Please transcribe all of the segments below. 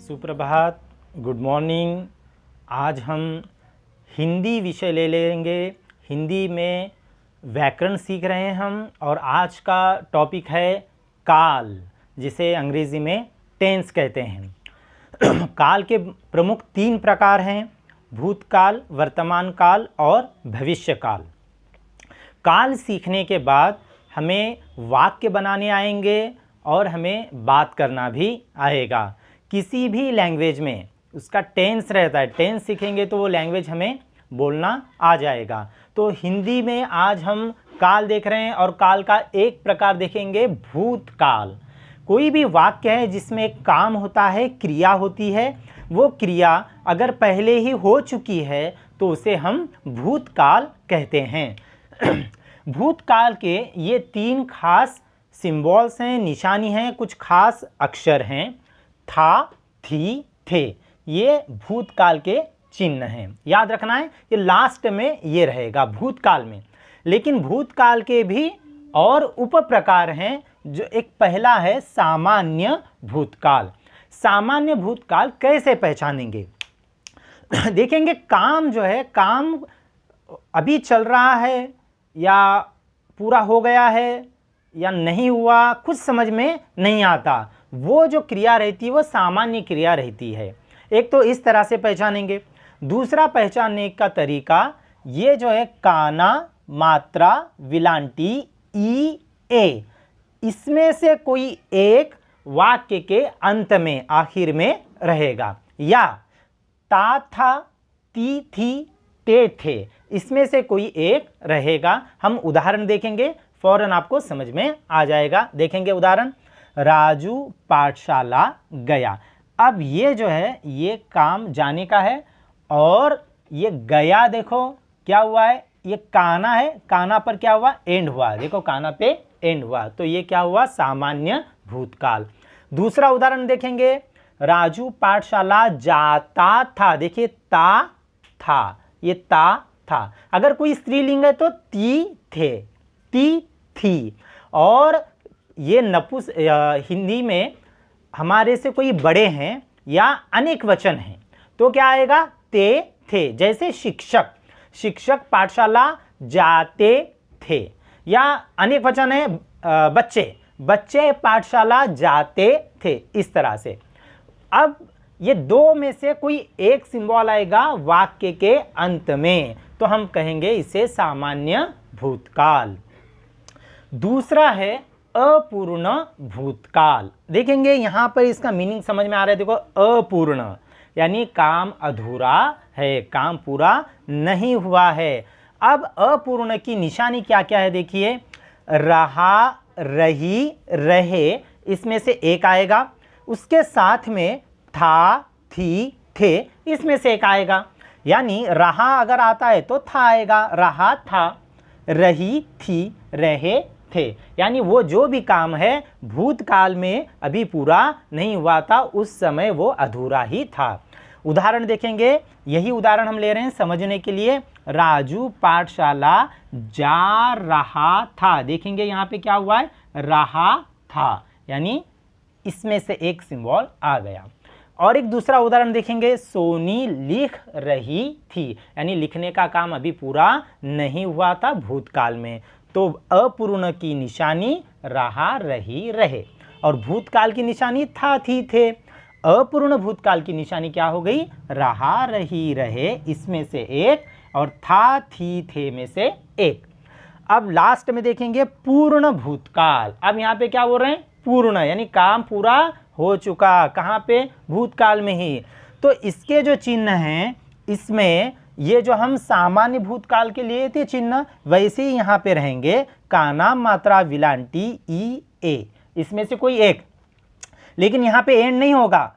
सुप्रभात, good morning. आज हम हिंदी विषय ले लेंगे। हिंदी में व्याकरण सीख रहे हैं हम, और आज का टॉपिक है काल, जिसे अंग्रेज़ी में टेंस कहते हैं। काल के प्रमुख 3 प्रकार हैं: भूतकाल, वर्तमान काल और भविष्य काल। काल सीखने के बाद हमें वाक्य बनाने आएंगे और हमें बात करना भी आएगा। किसी भी लैंग्वेज में उसका टेंस रहता है, टेंस सीखेंगे तो वो लैंग्वेज हमें बोलना आ जाएगा। तो हिंदी में आज हम काल देख रहे हैं, और काल का एक प्रकार देखेंगे भूतकाल। कोई भी वाक्य है जिसमें काम होता है, क्रिया होती है, वो क्रिया अगर पहले ही हो चुकी है तो उसे हम भूतकाल कहते हैं। भूतकाल के ये 3 खास सिंबल्स हैं, निशानी हैं, कुछ खास अक्षर हैं। था, थी, थे, ये भूतकाल के चिन्ह हैं। याद रखना है, ये लास्ट में ये रहेगा भूतकाल में। लेकिन भूतकाल के भी और उप प्रकार हैं। जो एक पहला है सामान्य भूतकाल। सामान्य भूतकाल कैसे पहचानेंगे? देखेंगे काम जो है, काम अभी चल रहा है या पूरा हो गया है या नहीं हुआ, कुछ समझ में नहीं आता। वो जो क्रिया रहती है वो सामान्य क्रिया रहती है। एक तो इस तरह से पहचानेंगे। दूसरा पहचानने का तरीका ये जो है काना, मात्रा, विलांटी, ई, ए, इसमें से कोई एक वाक्य के अंत में, आखिर में रहेगा। या ता, था, ती, थी, ते, थे, इसमें से कोई एक रहेगा। हम उदाहरण देखेंगे, फौरन आपको समझ में आ जाएगा। देखेंगे उदाहरण। राजू पाठशाला गया। अब ये जो है ये काम जाने का है, और ये गया देखो क्या हुआ है, ये काना है, काना पर क्या हुआ, एंड हुआ। देखो काना पे एंड हुआ, तो ये क्या हुआ, सामान्य भूतकाल। दूसरा उदाहरण देखेंगे। राजू पाठशाला जाता था। देखिए ता, था, ये ता, था। अगर कोई स्त्रीलिंग है तो ती, थे, ती, थी। और ये हिंदी में हमारे से कोई बड़े हैं या अनेक वचन हैं तो क्या आएगा, ते, थे। जैसे शिक्षक, शिक्षक पाठशाला जाते थे। या अनेक वचन है बच्चे, बच्चे पाठशाला जाते थे, इस तरह से। अब ये 2 में से कोई एक सिंबल आएगा वाक्य के अंत में, तो हम कहेंगे इसे सामान्य भूतकाल। दूसरा है अपूर्ण भूतकाल। देखेंगे यहाँ पर इसका मीनिंग समझ में आ रहा है। देखो अपूर्ण यानी काम अधूरा है, काम पूरा नहीं हुआ है। अब अपूर्ण की निशानी क्या क्या है देखिए। रहा, रही, रहे, इसमें से एक आएगा। उसके साथ में था, थी, थे, इसमें से एक आएगा। यानी रहा अगर आता है तो था आएगा, रहा था, रही थी, रहे थे। यानी वो जो भी काम है भूतकाल में अभी पूरा नहीं हुआ था, उस समय वो अधूरा ही था। उदाहरण देखेंगे, यही उदाहरण हम ले रहे हैं समझने के लिए। राजू पाठशाला जा रहा था। देखेंगे यहाँ पे क्या हुआ है, रहा था, यानी इसमें से एक सिंबल आ गया। और एक दूसरा उदाहरण देखेंगे। सोनी लिख रही थी, यानी लिखने का काम अभी पूरा नहीं हुआ था भूतकाल में, तो अपूर्ण की निशानी रहा, रही, रहे। और भूतकाल की निशानी था, थी, थे। अपूर्ण भूतकाल की निशानी क्या हो गई, रहा, रही, रहे, इसमें से एक, और था, थी, थे में से एक। अब लास्ट में देखेंगे पूर्ण भूतकाल। अब यहाँ पे क्या बोल रहे हैं, पूर्ण, यानी काम पूरा हो चुका। कहाँ पे, भूतकाल में ही। तो इसके जो चिन्ह हैं, इसमें ये जो हम सामान्य भूतकाल के लिए थे चिन्ह, वैसे ही यहाँ पे रहेंगे। काना, मात्रा, विलांटी, ई, ए, इसमें से कोई एक। लेकिन यहाँ पे एंड नहीं होगा।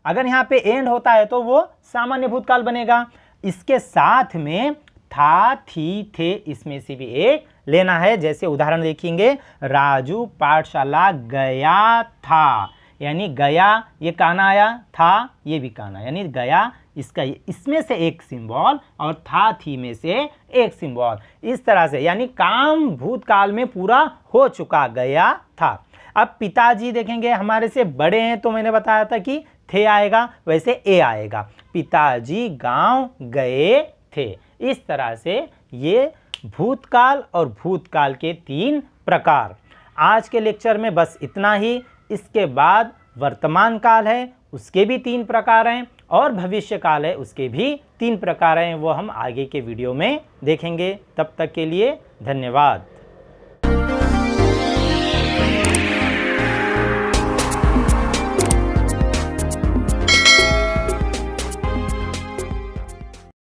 अगर यहाँ पे एंड होता है तो वो सामान्य भूतकाल बनेगा। इसके साथ में था, थी, थे, इसमें से भी एक लेना है। जैसे उदाहरण देखेंगे। राजू पाठशाला गया था, यानी गया, ये काना आया, था, ये भी काना, यानी गया, इसका इसमें से एक सिंबल, और था, थी में से एक सिंबल, इस तरह से। यानी काम भूतकाल में पूरा हो चुका, गया था। अब पिताजी देखेंगे हमारे से बड़े हैं, तो मैंने बताया था कि थे आएगा वैसे ए आएगा। पिताजी गांव गए थे। इस तरह से ये भूतकाल और भूतकाल के 3 प्रकार। आज के लेक्चर में बस इतना ही। इसके बाद वर्तमान काल है, उसके भी 3 प्रकार हैं, और भविष्य काल है, उसके भी 3 प्रकार हैं। वो हम आगे के वीडियो में देखेंगे। तब तक के लिए धन्यवाद।